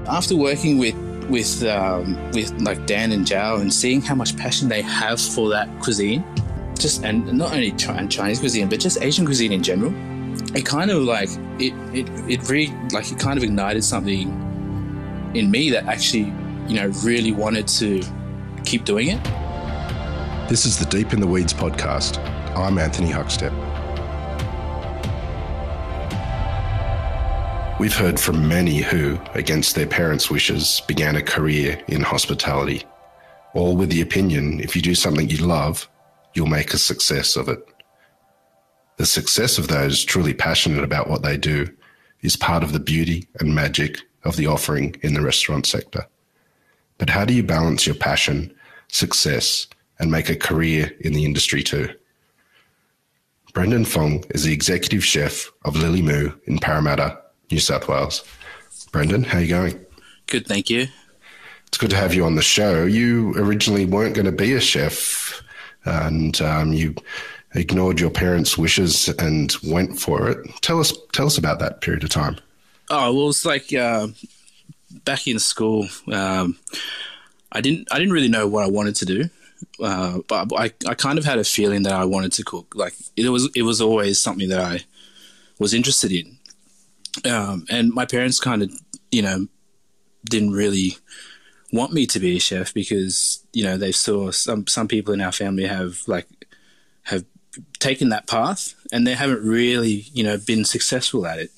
After working with like Dan and Zhao and seeing how much passion they have for that cuisine, and not only Chinese cuisine but just Asian cuisine in general, it kind of like it kind of ignited something in me that actually, really wanted to keep doing it. This is the Deep in the Weeds podcast. I'm Anthony Huckstep. We've heard from many who, against their parents' wishes, began a career in hospitality, all with the opinion if you do something you love, you'll make a success of it. The success of those truly passionate about what they do is part of the beauty and magic of the offering in the restaurant sector. But how do you balance your passion, success, and make a career in the industry too? Brendan Fong is the executive chef of Lilymu in Parramatta, New South Wales. Brendan, how are you going? Good, thank you. It's good to have you on the show. You originally weren't going to be a chef, and you ignored your parents' wishes and went for it. Tell us about that period of time. Oh, well, it's like back in school, I didn't really know what I wanted to do, but I kind of had a feeling that I wanted to cook. Like it was always something that I was interested in. And my parents kind of, didn't really want me to be a chef because, they saw some people in our family have taken that path and they haven't really, been successful at it.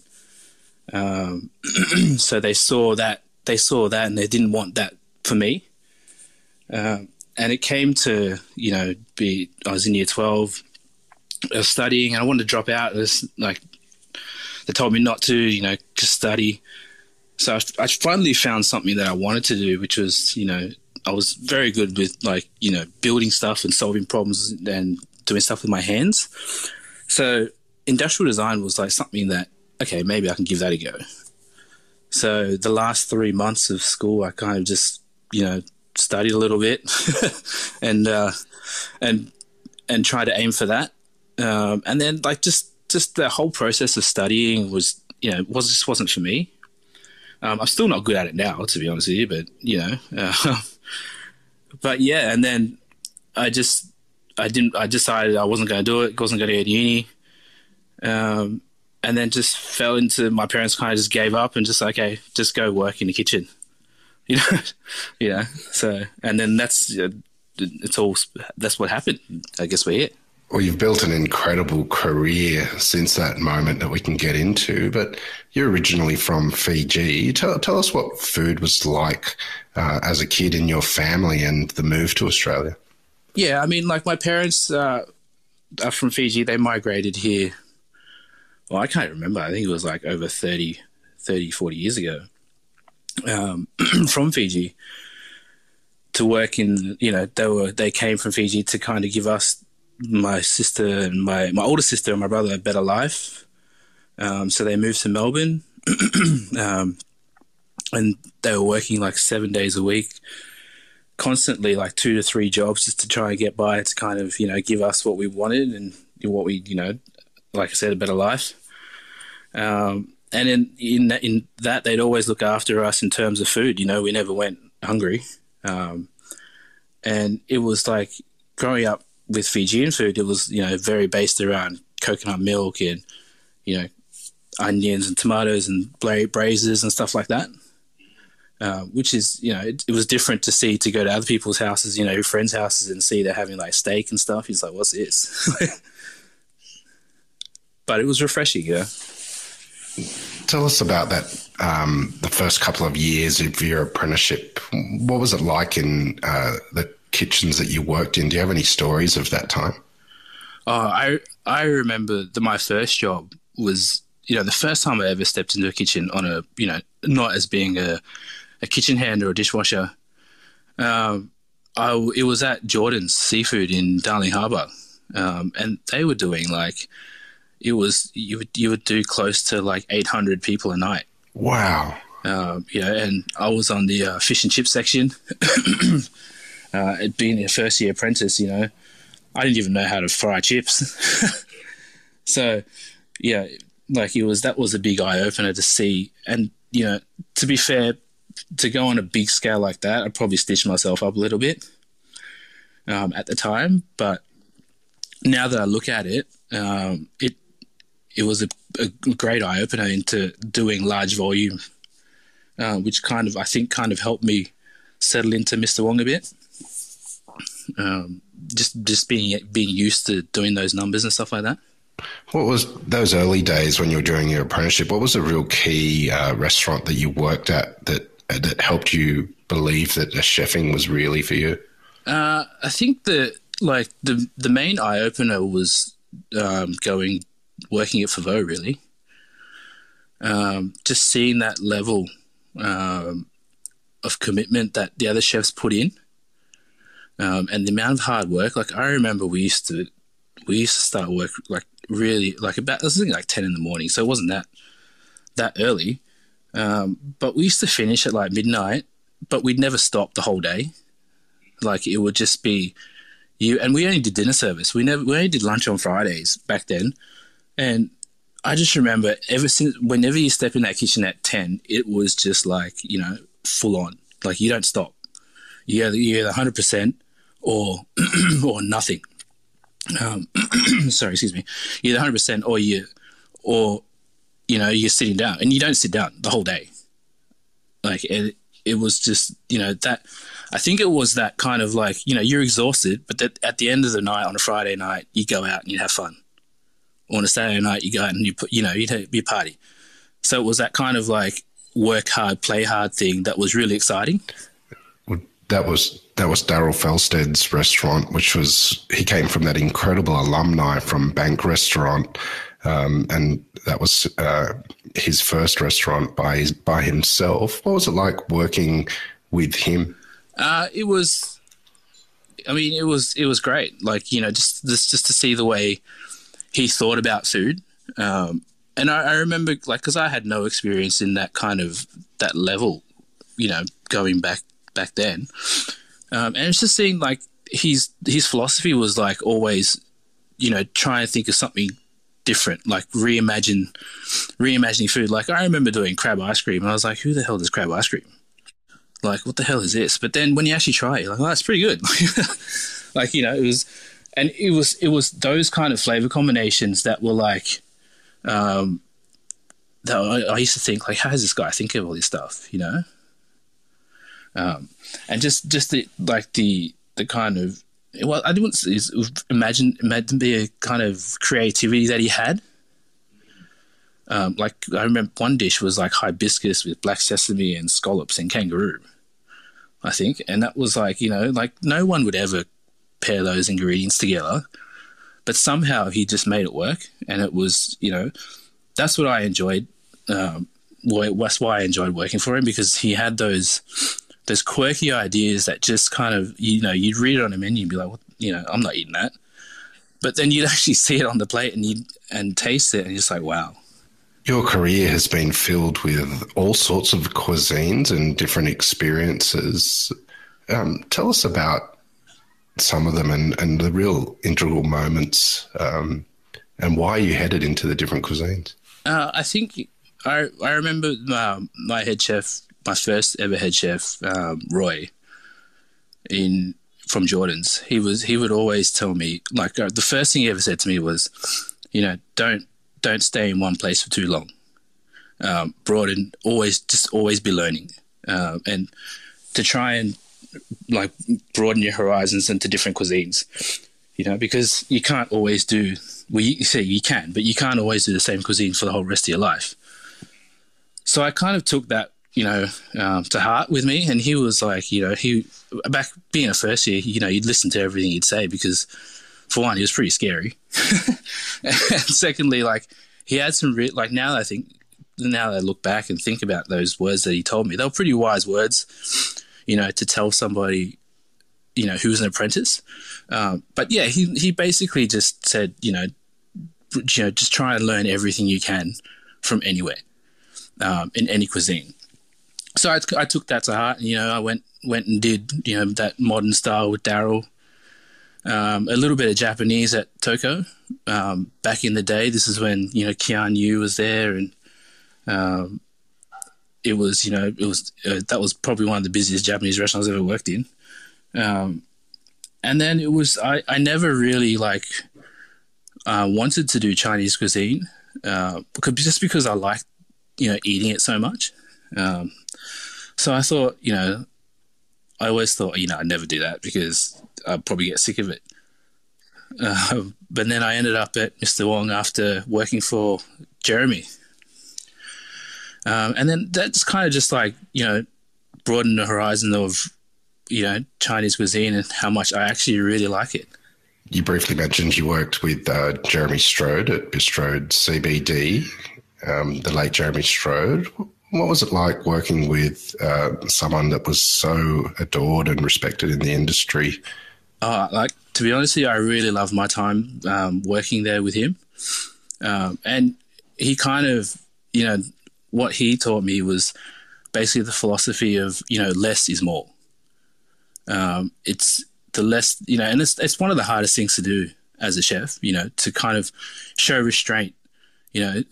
So they saw that and they didn't want that for me. And it came to, I was in year 12, I was studying and I wanted to drop out. It was like, they told me not to, just study. So I finally found something that I wanted to do, which was, I was very good with building stuff and solving problems and doing stuff with my hands. So industrial design was like something that, okay, maybe I can give that a go. So the last 3 months of school, I kind of just, studied a little bit and tried to aim for that. And then just the whole process of studying was, wasn't for me. I'm still not good at it now, to be honest with you, but, but yeah. And then I decided I wasn't going to do it. Wasn't going to go to uni. And then just fell into, my parents kind of just gave up and just like, okay, just go work in the kitchen, so, and then that's what happened. I guess we're here. Well, you've built an incredible career since that moment that we can get into, but you're originally from Fiji. Tell us what food was like as a kid in your family and the move to Australia. Yeah, I mean, like my parents are from Fiji. They migrated here. Well, I can't remember. I think it was like over 30, 40 years ago from Fiji to work in, they came from Fiji to kind of give us, my sister and my older sister and my brother a better life. So they moved to Melbourne and they were working like 7 days a week, constantly like 2 to 3 jobs just to try and get by to kind of, give us what we wanted and what we, like I said, a better life. And in that, they'd always look after us in terms of food. We never went hungry. And it was like growing up with Fijian food, it was, very based around coconut milk and, onions and tomatoes and braises and stuff like that, which is, it was different to go to other people's houses, friends' houses and see they're having like steak and stuff. He's like, what's this? But it was refreshing, Tell us about that, the first couple of years of your apprenticeship. What was it like in the kitchens that you worked in? Do you have any stories of that time? Oh, I remember my first job was, the first time I ever stepped into a kitchen on a, not as being a kitchen hand or a dishwasher. It was at Jordan's Seafood in Darling Harbour. And they were doing like, you would do close to like 800 people a night. Wow. And I was on the fish and chip section. Being a first year apprentice, I didn't even know how to fry chips. So, yeah, like that was a big eye opener to see. And, to be fair, to go on a big scale like that, I'd probably stitch myself up a little bit at the time. But now that I look at it, it was a great eye opener into doing large volume, which I think helped me settle into Mr. Wong a bit. Just being used to doing those numbers and stuff like that. What was those early days when you were doing your apprenticeship? What was a real key restaurant that you worked at that helped you believe that the chefing was really for you? I think the main eye opener was working at Favreau, really. Just seeing that level of commitment that the other chefs put in, and the amount of hard work. Like, I remember we used to start work really about, I was thinking 10 in the morning, so it wasn't that early. But we used to finish at midnight, but we'd never stop the whole day. It would just be you, and we only did dinner service. We only did lunch on Fridays back then. And I just remember whenever you step in that kitchen at 10, it was just full on. You don't stop. You're either 100% or or nothing. Sorry, excuse me. You're 100% or you're sitting down, and you don't sit down the whole day. It was just, that, I think it was that kind of you're exhausted, but that at the end of the night on a Friday night, you go out and you have fun. Or on a Saturday night, you go out and you party. So it was that kind of work hard, play hard thing that was really exciting. That was Darryl Felstead's restaurant, he came from that incredible alumni from Bank Restaurant, and that was his first restaurant by himself. What was it like working with him? It was great. Just to see the way he thought about food. And I remember, because I had no experience in that kind of, that level, going back then. And it's just seeing, his philosophy was, always, try and think of something different, reimagining food. I remember doing crab ice cream, and I was like, who the hell does crab ice cream? What the hell is this? But then when you actually try it, you're like, oh, that's pretty good. It was those kind of flavor combinations that were that I used to think, how does this guy think of all this stuff, and just the kind of, well, I didn't imagine be a kind of creativity that he had. I remember one dish was hibiscus with black sesame and scallops and kangaroo, I think, and that was no one would ever pair those ingredients together, but somehow he just made it work, and it was, that's what I enjoyed. That's why I enjoyed working for him, because he had those quirky ideas that just kind of, you'd read it on a menu and be like, well, I'm not eating that, but then you'd actually see it on the plate and taste it, and you're just like, wow. Your career has been filled with all sorts of cuisines and different experiences. Tell us about some of them and the real integral moments, and why you headed into the different cuisines. I think I remember my head chef, my first ever head chef, Roy, from Jordan's. He would always tell me, the first thing he ever said to me was, don't stay in one place for too long. Broaden, always be learning, and to try and broaden your horizons into different cuisines, because you can't always do, well, you say you can, but you can't always do the same cuisine for the whole rest of your life. So I kind of took that, to heart with me. And he was back being a first year, you'd listen to everything he'd say, because for one, he was pretty scary. And secondly, he had some now that I look back and think about those words that he told me, they were pretty wise words, to tell somebody, who was an apprentice. But yeah, he basically just said, just try and learn everything you can from anywhere, in any cuisine. So I took that to heart, and, I went and did, that modern style with Darryl, a little bit of Japanese at Toko, back in the day. This is when, Kian Yu was there, and it was, that was probably one of the busiest Japanese restaurants I've ever worked in. And then it was, I never really wanted to do Chinese cuisine, because I liked, eating it so much. So I thought, I always thought, I'd never do that because I'd probably get sick of it. But then I ended up at Mr. Wong after working for Jeremy. And then that's kind of just broadened the horizon of, Chinese cuisine and how much I actually really like it. You briefly mentioned you worked with Jeremy Strode at Bistrode CBD, the late Jeremy Strode. What was it like working with someone that was so adored and respected in the industry? To be honest with you, I really loved my time working there with him. And he kind of, what he taught me was basically the philosophy of, less is more. It's the less, and it's one of the hardest things to do as a chef, to kind of show restraint, and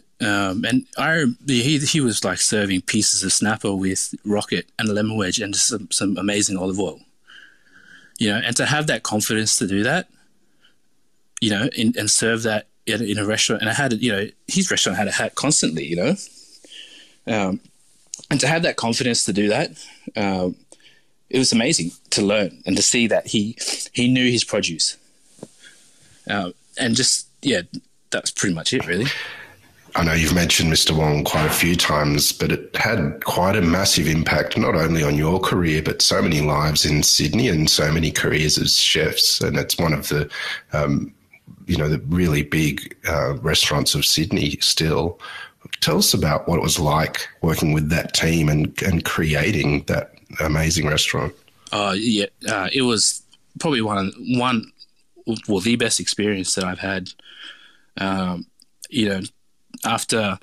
he was serving pieces of snapper with rocket and a lemon wedge and just some amazing olive oil, and to have that confidence to do that, and serve that in a restaurant. And I had, his restaurant had a hat constantly, and to have that confidence to do that, it was amazing to learn and to see that he knew his produce. And just, that's pretty much it, really. I know you've mentioned Mr. Wong quite a few times, but it had quite a massive impact, not only on your career, but so many lives in Sydney and so many careers as chefs. And it's one of the, the really big restaurants of Sydney still. Tell us about what it was like working with that team and creating that amazing restaurant. It was probably the best experience that I've had. After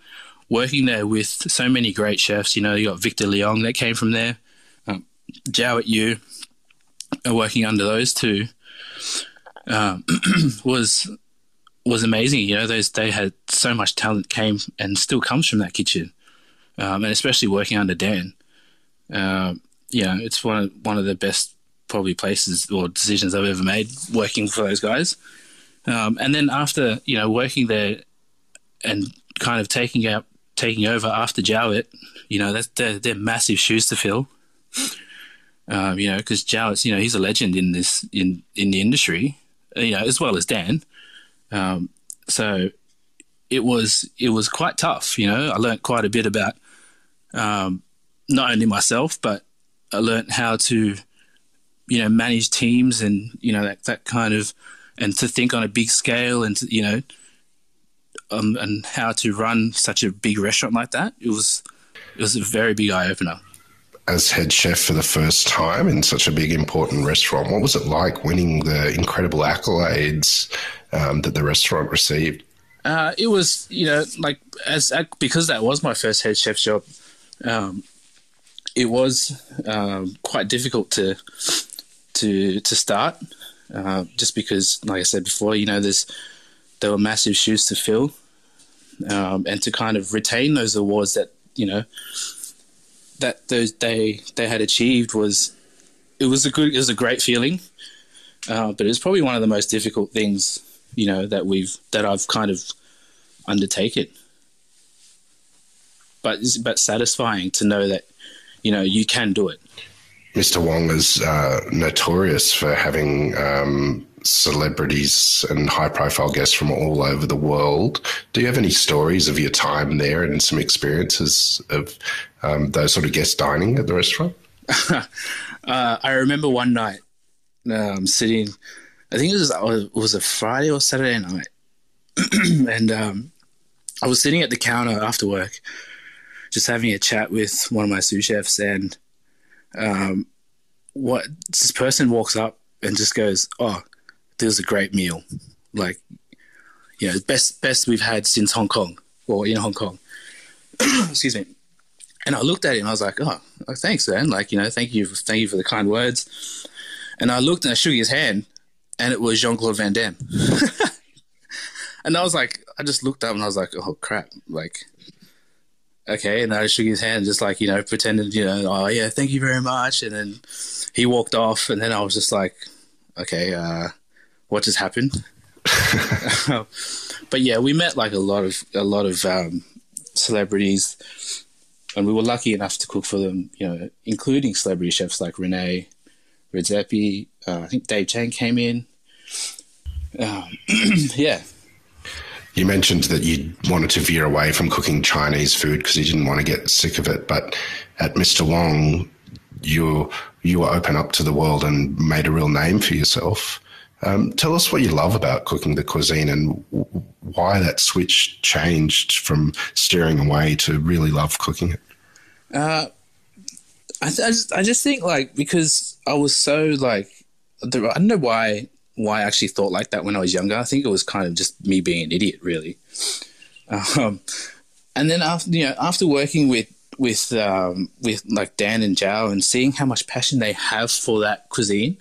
working there with so many great chefs, you got Victor Leong that came from there, Jowett Yu, working under those two, was amazing. They had so much talent came and still comes from that kitchen, and especially working under Dan. It's one of the best probably places or decisions I've ever made working for those guys. And then after, working there and kind of taking over after Jowett, they're massive shoes to fill. Because Jowett's, he's a legend in the industry, as well as Dan. So it was quite tough. I learned quite a bit about not only myself, but I learned how to, manage teams and, that kind of, and to think on a big scale and, and how to run such a big restaurant like that. It was a very big eye-opener. As head chef for the first time in such a big, important restaurant, what was it like winning the incredible accolades that the restaurant received? It was, because that was my first head chef job, it was quite difficult to start, just because, like I said before, there were massive shoes to fill, and to kind of retain those awards that that they had achieved was a great feeling, but it was probably one of the most difficult things that I've kind of undertaken. But satisfying to know that you can do it. Mr. Wong is notorious for having celebrities and high-profile guests from all over the world. Do you have any stories of your time there and some experiences of those sort of guest dining at the restaurant? I remember one night sitting, I think it was a Friday or Saturday night, and I was sitting at the counter after work, just having a chat with one of my sous chefs, and this person walks up and just goes, "Oh, this was a great meal, best we've had since Hong Kong, or in Hong Kong." Excuse me. And I looked at him and I was like, "Oh, thanks, man. Thank you for the kind words." And I looked and I shook his hand, and it was Jean-Claude Van Damme. And I was like, I just looked up and I was like, "Oh crap!" okay. And I shook his hand, just like, pretended, oh yeah, thank you very much. And then he walked off, and then I was just like, okay, what just happened? But yeah, we met like a lot of celebrities, and we were lucky enough to cook for them, including celebrity chefs like Renee Redzepi. I think Dave Chang came in. Yeah. You mentioned that you wanted to veer away from cooking Chinese food because you didn't want to get sick of it. But at Mr. Wong, you were open up to the world and made a real name for yourself. Tell us what you love about cooking the cuisine and why that switch changed from steering away to really love cooking it. I just think, like, because I was so, like, I don't know why I actually thought like that when I was younger. I think it was kind of just me being an idiot, really. And then after working with like Dan and Zhao and seeing how much passion they have for that cuisine,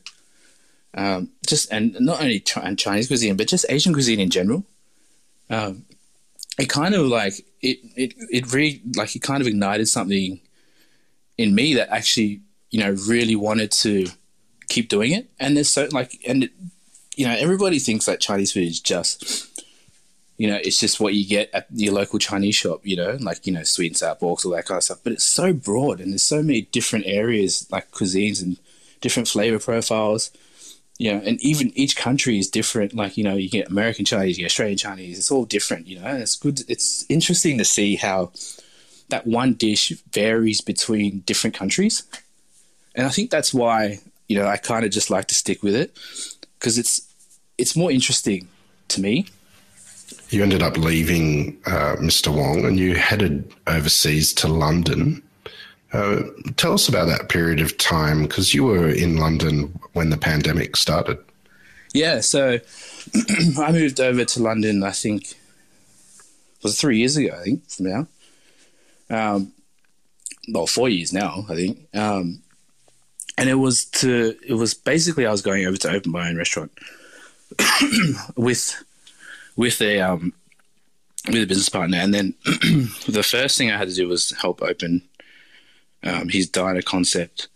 and not only Chinese cuisine but just Asian cuisine in general, it kind of like it really, like, it kind of ignited something in me that actually really wanted to keep doing it. And there's so, like, and everybody thinks that Chinese food is just it's just what you get at your local Chinese shop, like, sweet and sour porks, all that kind of stuff. But it's so broad, and there's so many different areas, like cuisines and different flavor profiles. And even each country is different. Like, you get American Chinese, you get Australian Chinese. It's all different, and it's good. It's interesting to see how that one dish varies between different countries. And I think that's why, I kind of just like to stick with it, because it's more interesting to me. You ended up leaving Mr. Wong and you headed overseas to London. Tell us about that period of time, because you were in London when the pandemic started. Yeah, so I moved over to London, I think, it was 3 years ago, I think, from now. 4 years now, I think. And it was basically, I was going over to open my own restaurant with a business partner. And then the first thing I had to do was help open his diner concept.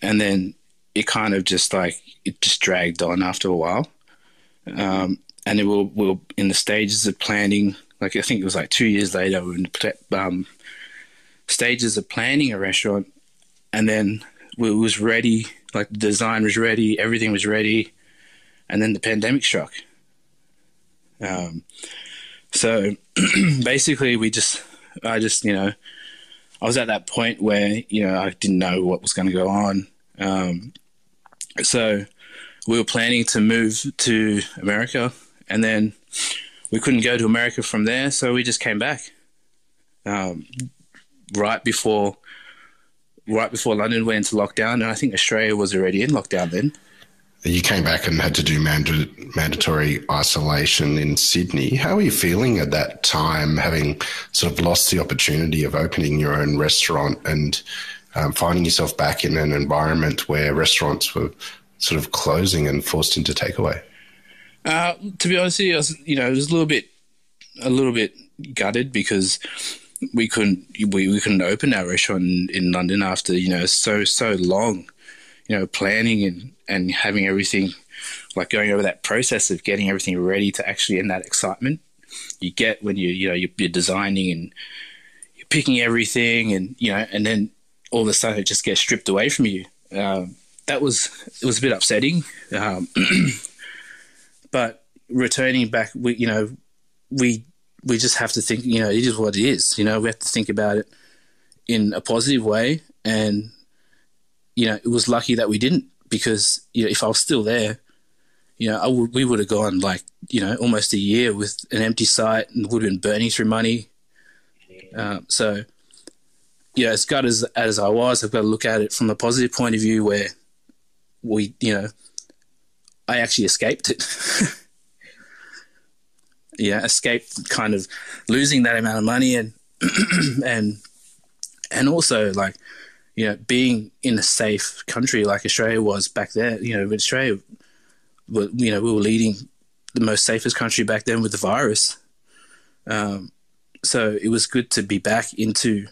And then it kind of just dragged on after a while. And we were in the stages of planning. Like, I think it was like 2 years later, we were in the stages of planning a restaurant. And then it was ready, like the design was ready, everything was ready. And then the pandemic struck. So basically I was at that point where, I didn't know what was going to go on. So we were planning to move to America, and then we couldn't go to America from there. So we just came back, right before London went into lockdown. And I think Australia was already in lockdown then. You came back and had to do mandatory isolation in Sydney. How were you feeling at that time, having sort of lost the opportunity of opening your own restaurant and finding yourself back in an environment where restaurants were sort of closing and forced into takeaway? To be honest with you, I was a little bit gutted, because we couldn't open our restaurant in London after so long, planning and having everything, like going over that process of getting everything ready to actually end that excitement you get when you're designing and you're picking everything, and and then all of a sudden it just gets stripped away from you. It was a bit upsetting, but returning back, we just have to think, it is what it is. We have to think about it in a positive way, and it was lucky that we didn't, because if I was still there, we would have gone almost a year with an empty site and would have been burning through money. So as gutted as I was, I've got to look at it from a positive point of view, where I actually escaped it. Escaped kind of losing that amount of money, and and also being in a safe country like Australia was back then. Australia, we were leading the most safest country back then with the virus. So it was good to be back into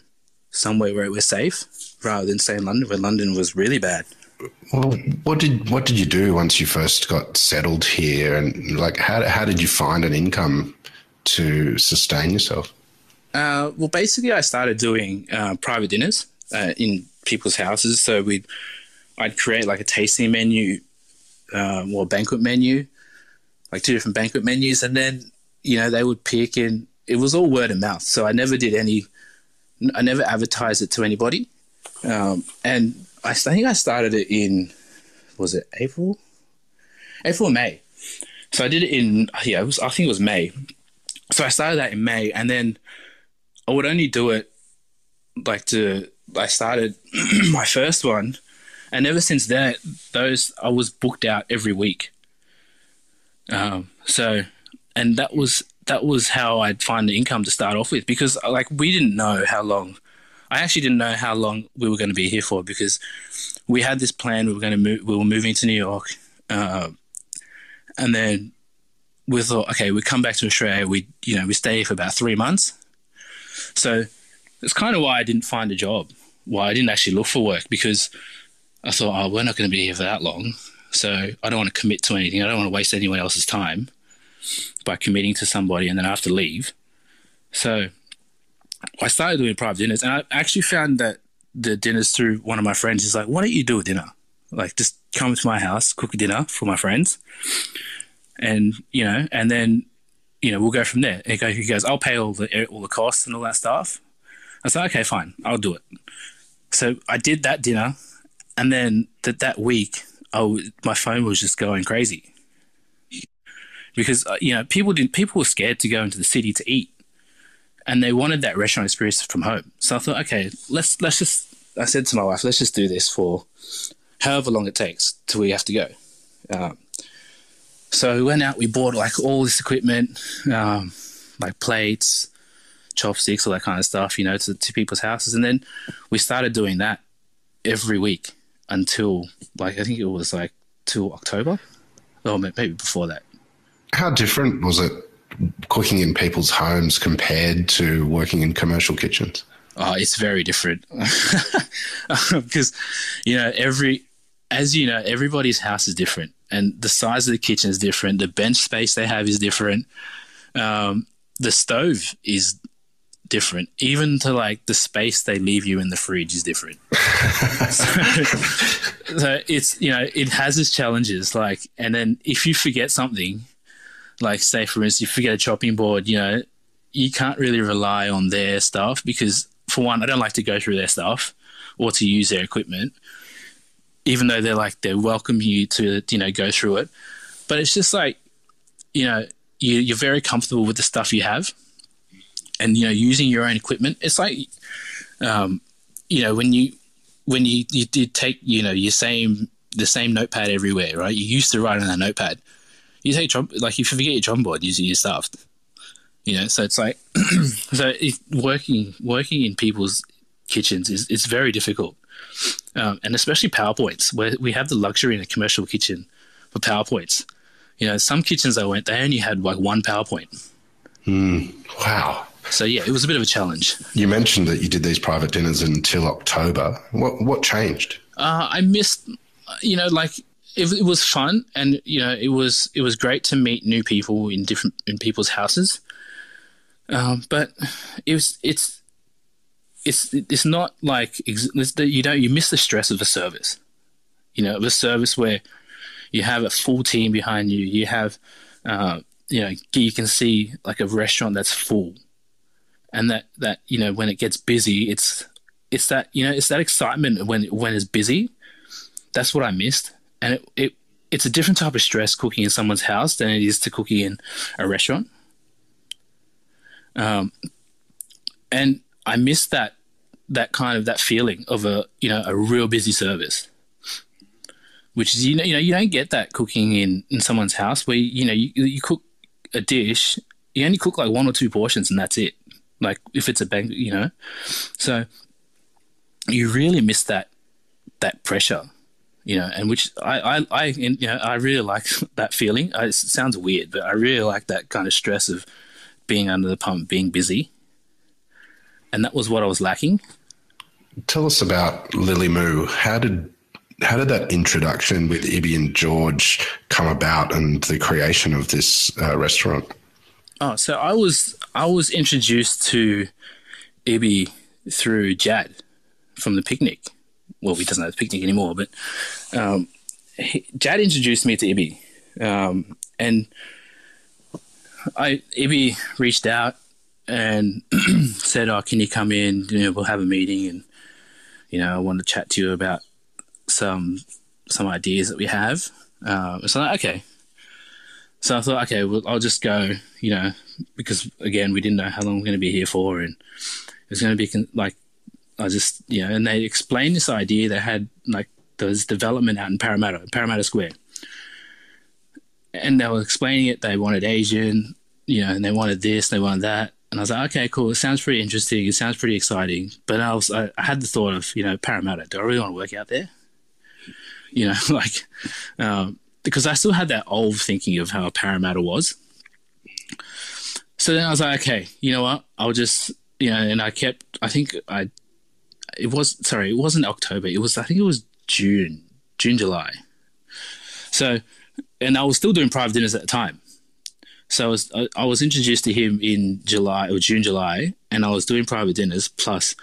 somewhere where it was safe rather than stay in London, where London was really bad. Well, what did you do once you first got settled here, and like how did you find an income to sustain yourself? Well, basically, I started doing private dinners in people's houses. So I'd create like a tasting menu or banquet menu, like 2 different banquet menus, and then they would pick, and it was all word of mouth. So I never advertised it to anybody, and I think I started it in, was it April or May? So I did it in I think it was May. So I started that in May, and then I would only do it I started my first one, and ever since then, I was booked out every week. And that was how I'd find the income to start off with, because we didn't know how long. I actually didn't know how long we were going to be here for, because we had this plan. We were moving to New York, and then we thought, okay, we come back to Australia. We stay here for about 3 months. So it's kind of why I didn't find a job, why I didn't actually look for work, because I thought, oh, we're not going to be here for that long. So I don't want to commit to anything. I don't want to waste anyone else's time by committing to somebody and then I have to leave. So I started doing private dinners, and I actually found that the dinners through one of my friends. He's like, why don't you do a dinner? Like, just come to my house, cook a dinner for my friends, and then we'll go from there. And he goes, I'll pay all the costs and all that stuff. I said, okay, fine, I'll do it. So I did that dinner, and then that week, my phone was just going crazy, because people were scared to go into the city to eat, and they wanted that restaurant experience from home. So I thought, okay, let's just. I said to my wife, let's just do this for however long it takes till we have to go. So we went out. We bought all this equipment, like plates, chopsticks, all that kind of stuff, to people's houses, and then we started doing that every week until I think it was till October, or maybe before that. How different was it cooking in people's homes compared to working in commercial kitchens? Oh, it's very different because everybody's house is different, and the size of the kitchen is different. The bench space they have is different. The stove is different. Even to the space they leave you in the fridge is different. so it's it has its challenges. And then if you forget something, say for instance you forget a chopping board, you can't really rely on their stuff, because for one, I don't like to go through their stuff or to use their equipment, even though they welcome you to go through it. But it's just you're very comfortable with the stuff you have, and using your own equipment. It's when you did take the same notepad everywhere, right? You used to write on that notepad. You take if you forget your chopping board, you're stuffed. So it's working in people's kitchens is very difficult, and especially PowerPoints, where we have the luxury in a commercial kitchen for PowerPoints. Some kitchens they only had one PowerPoint. Wow. So yeah, it was a bit of a challenge. You mentioned that you did these private dinners until October. What changed? I missed, it was fun, and it was great to meet new people in people's houses. But it's not you miss the stress of a service, of a service where you have a full team behind you. You have, you can see a restaurant that's full, and that when it gets busy, it's that excitement when it's busy. That's what I missed, and it's a different type of stress cooking in someone's house than it is to cooking in a restaurant. And I miss that feeling of a real busy service, which is, you don't get that cooking in someone's house where, you cook a dish, you only cook 1 or 2 portions and that's it. If it's a banquet, so you really miss that pressure, and which I really like that feeling. It sounds weird, but I really like that kind of stress of being under the pump, being busy. and that was what I was lacking. Tell us about Lilymu. How did that introduction with Ibby and George come about, and the creation of this restaurant? Oh, so I was introduced to Ibby through Jad from the picnic. Well, he doesn't have the picnic anymore, but Jad introduced me to Ibby, and Ibby reached out and said, "Oh, can you come in? We'll have a meeting, and I want to chat to you about some ideas that we have." So okay. So I thought, okay, well, I'll just go, because again, we didn't know how long we're going to be here for, and it was going to be and they explained this idea. They had this development out in Parramatta Square, and they were explaining it. They wanted Asian, and they wanted this, they wanted that, and I was like, okay, cool. It sounds pretty interesting. It sounds pretty exciting. But I had the thought of, Parramatta. Do I really want to work out there? Because I still had that old thinking of how Parramatta was. So then I was like, okay, you know what? I'll just, and it wasn't October. I think it was June, July. So, and I was still doing private dinners at the time. So I was introduced to him in June, July, and I was doing private dinners plus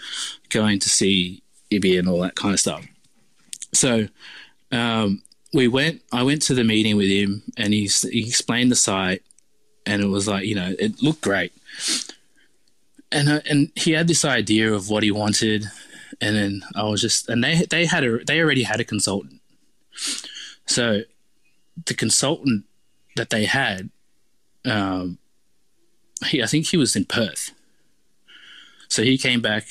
going to see Ibby and all that kind of stuff. So, I went to the meeting with him, and he explained the site, and it was like, it looked great. And he had this idea of what he wanted, and then I was just, and they already had a consultant. So the consultant that they had, I think he was in Perth. So he came back,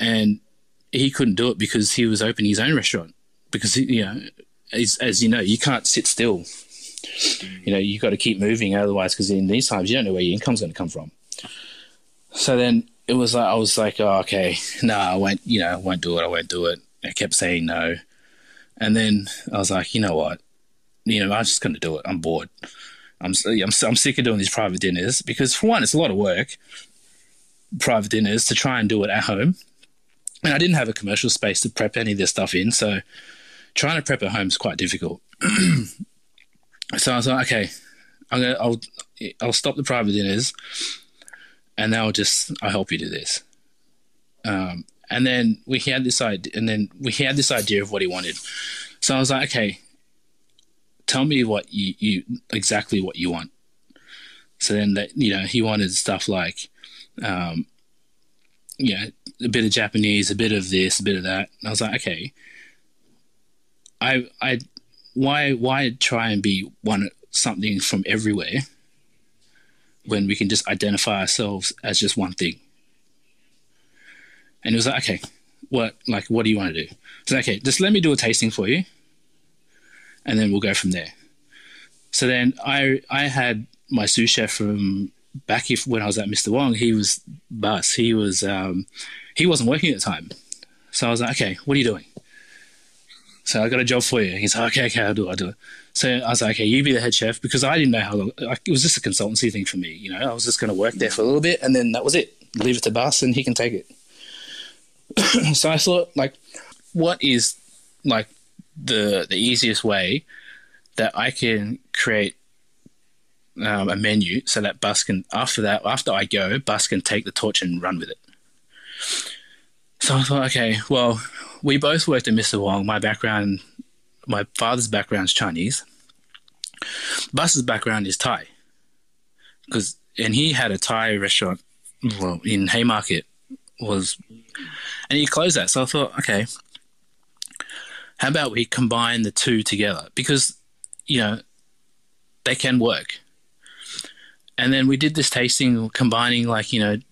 and he couldn't do it because he was opening his own restaurant. Because, as you know, you can't sit still. You got to keep moving, otherwise, because in these times you don't know where your income's going to come from. So then it was like, I was like, oh, okay, no, I won't do it. I kept saying no. And then I was like, you know what? I'm just going to do it. I'm bored. I'm sick of doing these private dinners because, for one, it's a lot of work, private dinners, to try and do it at home. And I didn't have a commercial space to prep any of this stuff in, so trying to prep at home is quite difficult. So I was like, okay, I'll stop the private dinners, and then I'll help you do this. And then we had this idea of what he wanted. So I was like, okay, tell me what you exactly what you want. So then he wanted stuff like, a bit of Japanese, a bit of this, a bit of that. And I was like, okay, why try and be something from everywhere when we can just identify ourselves as just one thing? And he was like, okay, what do you want to do? So okay, just let me do a tasting for you, and then we'll go from there. So then I had my sous chef from back when I was at Mr. Wong. He was bus. He wasn't working at the time. So I was like, okay, what are you doing? So I got a job for you. He's like, okay, I'll do it. So I was like, okay, you be the head chef, because I didn't know how long. It was just a consultancy thing for me. I was just going to work there for a little bit, and then that was it. Leave it to Bus, and he can take it. So I thought, what is the easiest way that I can create a menu so that Bus can, after I go, Bus can take the torch and run with it. So I thought, okay, well, we both worked at Mr. Wong. My father's background is Chinese. Bus's background is Thai. And he had a Thai restaurant, in Haymarket, and he closed that. So I thought, okay, how about we combine the two together? Because, they can work. And then we did this tasting, combining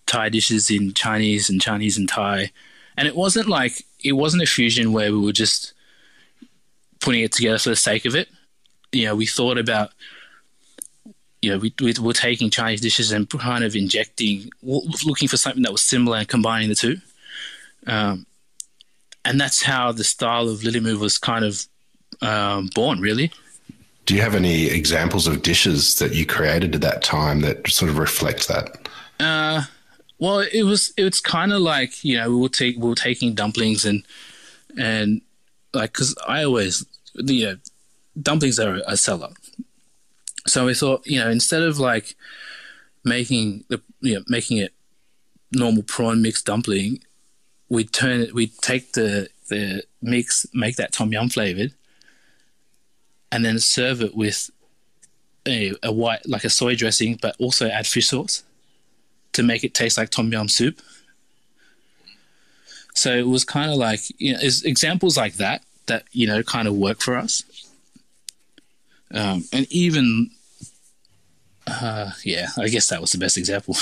Thai dishes in Chinese and Chinese and Thai. And it wasn't a fusion where we were just putting it together for the sake of it. We thought about, we were taking Chinese dishes and kind of looking for something that was similar and combining the two. And that's how the style of Lilymu was kind of born, really. Do you have any examples of dishes that you created at that time that sort of reflect that? Well, it's kind of like, we were taking dumplings and like, because I always, dumplings are a seller. So we thought, instead of like making it normal prawn mixed dumpling, we'd take the mix, make that tom yum flavored, and then serve it with a white, like a soy dressing, but also add fish sauce to make it taste like tom yum soup. So it was kind of like, it's examples like that kind of work for us. And even, I guess that was the best example.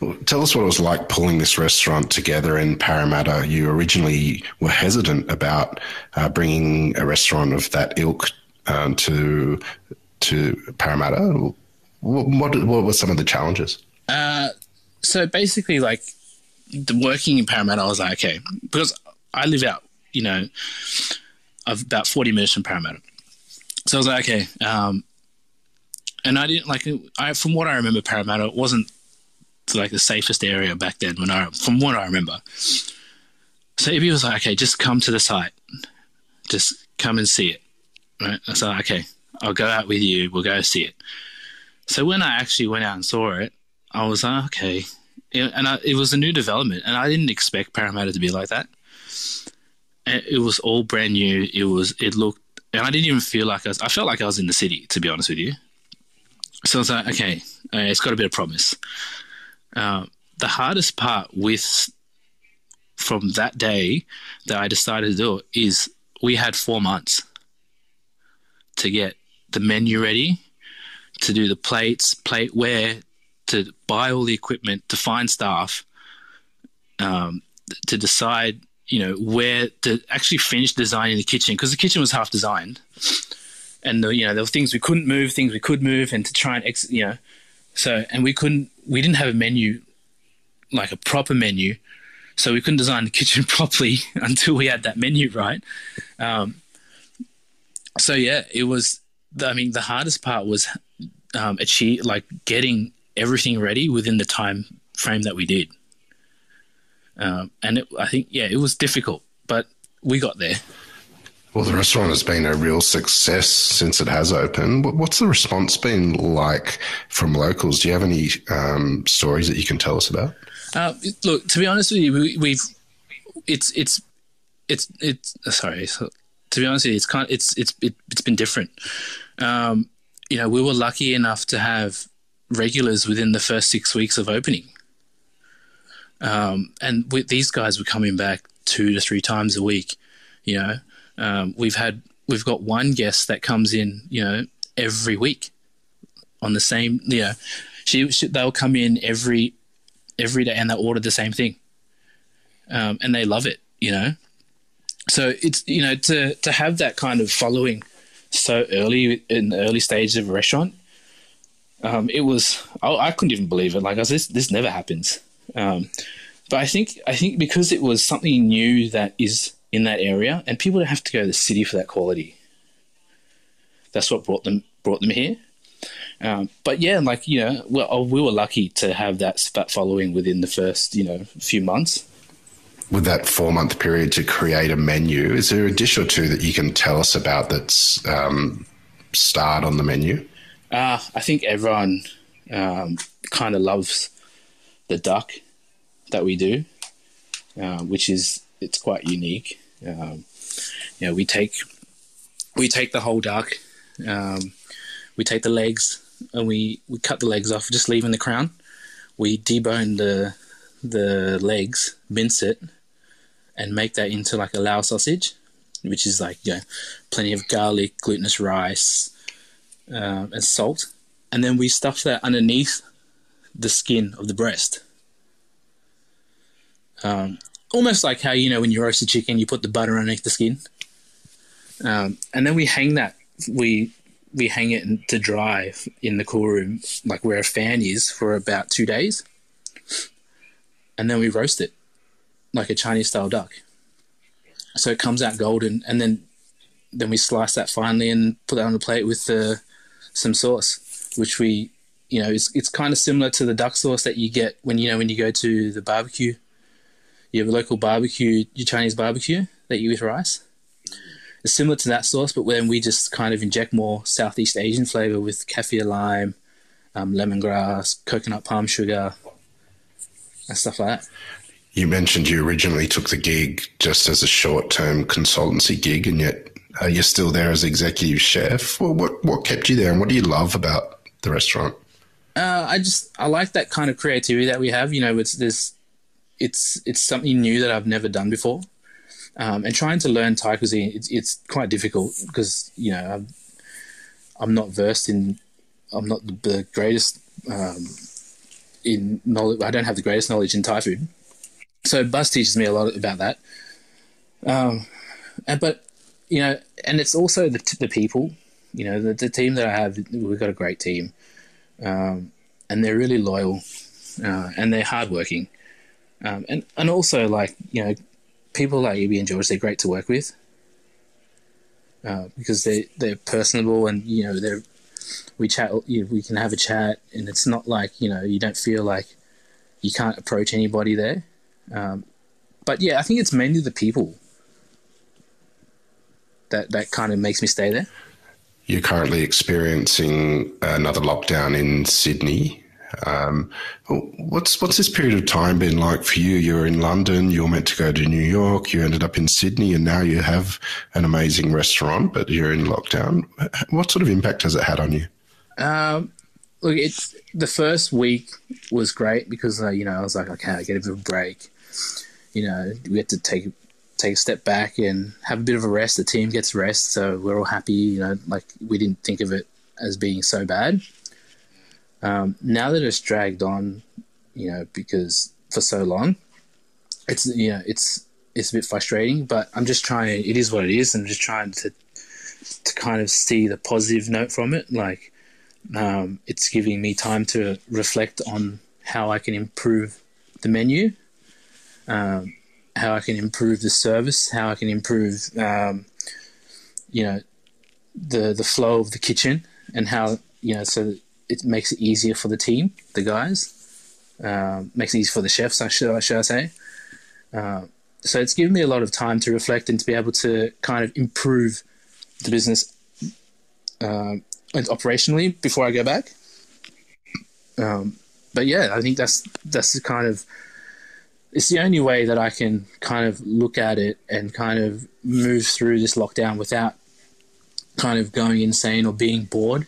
Well, tell us what it was like pulling this restaurant together in Parramatta. You originally were hesitant about bringing a restaurant of that ilk to Parramatta. What were some of the challenges? So basically, like, working in Parramatta, I was like, okay, because I live out, of about 40 minutes from Parramatta. So I was like, okay, and I didn't from what I remember, Parramatta wasn't like the safest area back then from what I remember. So Ibby was like, okay, just come to the site, just come and see it. Right? I said, okay, I'll go out with you. We'll go see it. So when I actually went out and saw it, I was like, okay. And it was a new development, and I didn't expect Parramatta to be like that. And it was all brand new. It looked, and I didn't even feel like I felt like I was in the city, to be honest with you. So I was like, okay, it's got a bit of promise. The hardest part from that day that I decided to do it is we had 4 months to get the menu ready, to do the plateware, to buy all the equipment, to find staff, to decide, where to actually finish designing the kitchen, because the kitchen was half designed, and there were things we couldn't move, things we could move, and to try and so, and we didn't have a menu, like a proper menu, so we couldn't design the kitchen properly until we had that menu right. So yeah, it was. The hardest part was getting everything ready within the time frame that we did. And I think it was difficult, but we got there. Well, the restaurant has been a real success since it has opened. What's the response been like from locals? Do you have any stories that you can tell us about? Look, to be honest with you, to be honest with you, it's been different. We were lucky enough to have regulars within the first 6 weeks of opening. And these guys were coming back 2 to 3 times a week. We've got one guest that comes in, every week on the same, they'll come in every day and they'll order the same thing. And they love it, So it's, to have that kind of following so early in the early stages of a restaurant, it was, I couldn't even believe it. Like, this never happens. But I think because it was something new that is in that area, and people don't have to go to the city for that quality. That's what brought them here. But yeah, we were lucky to have that following within the first, few months. With that 4-month period to create a menu, is there a dish or two that you can tell us about that's starred on the menu? I think everyone kind of loves the duck that we do, which it's quite unique. We take the whole duck, we take the legs, and we cut the legs off, just leaving the crown. We debone the legs, mince it, and make that into like a Lao sausage, which is like, plenty of garlic, glutinous rice, and salt. And then we stuff that underneath the skin of the breast. Almost like how, when you roast a chicken, you put the butter underneath the skin. And then we hang that, we hang it to dry in the cool room, like where a fan is, for about 2 days. And then we roast it like a Chinese style duck. So it comes out golden, and then we slice that finely and put that on a plate with some sauce, which we it's kind of similar to the duck sauce that you get when you go to the barbecue. You have a local barbecue, your Chinese barbecue that you eat with rice. It's similar to that sauce, but when we just kind of inject more Southeast Asian flavor with kaffir lime, lemongrass, coconut palm sugar, and stuff like that. You mentioned you originally took the gig just as a short-term consultancy gig, and yet you're still there as executive chef. Well, what kept you there, and what do you love about the restaurant? I like that kind of creativity that we have. It's something new that I've never done before, and trying to learn Thai cuisine, it's quite difficult because I'm not versed in. I'm not the greatest in knowledge. I don't have the greatest knowledge in Thai food, so Buzz teaches me a lot about that. And it's also the people. The team that I have. We've got a great team, and they're really loyal, and they're hardworking, and also people like Ibi and George. They're great to work with because they're personable, and we chat. We can have a chat, and it's not like you don't feel like you can't approach anybody there. But yeah, I think it's mainly the people that kind of makes me stay there. You're currently experiencing another lockdown in Sydney. What's this period of time been like for you? You were in London, you were meant to go to New York, you ended up in Sydney, and now you have an amazing restaurant, but you're in lockdown. What sort of impact has it had on you? Look, the first week was great because I was like, okay, I get a bit of a break. We had to take a step back and have a bit of a rest. The team gets rest, so we're all happy. We didn't think of it as being so bad. Now that it's dragged on, because for so long, it's a bit frustrating. But I'm just trying. It is what it is. I'm just trying to kind of see the positive note from it. It's giving me time to reflect on how I can improve the menu. How I can improve the service, how I can improve, the flow of the kitchen, and how so that it makes it easier for the team, the guys, makes it easier for the chefs. Should I say? So it's given me a lot of time to reflect and to be able to kind of improve the business operationally before I go back. But yeah, I think that's the kind of. It's the only way that I can kind of look at it and kind of move through this lockdown without kind of going insane or being bored,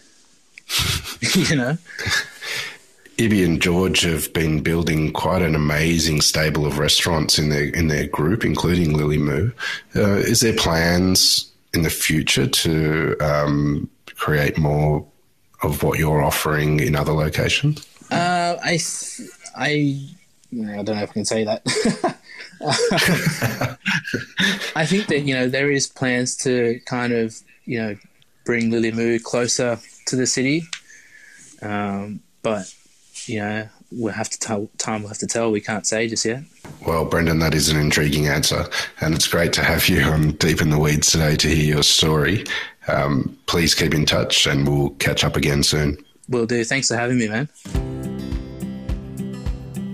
Ibi and George have been building quite an amazing stable of restaurants in their group, including Lilymu. Is there plans in the future to create more of what you're offering in other locations? I don't know if I can say that. I think that, there is plans to kind of, bring Lilymu closer to the city. But, we'll have to tell. Time will have to tell. We can't say just yet. Well, Brendan, that is an intriguing answer. And it's great to have you on Deep in the Weeds today to hear your story. Please keep in touch and we'll catch up again soon. Will do. Thanks for having me, man.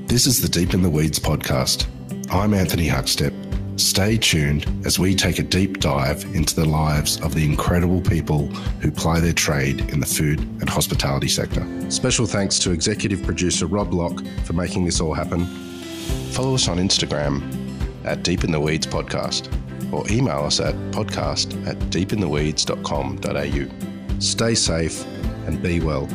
This is the Deep in the Weeds podcast. I'm Anthony Huckstep. Stay tuned as we take a deep dive into the lives of the incredible people who ply their trade in the food and hospitality sector. Special thanks to executive producer Rob Locke for making this all happen. Follow us on Instagram at Deep in the Weeds Podcast or email us at podcast@deepintheweeds.com.au. Stay safe and be well.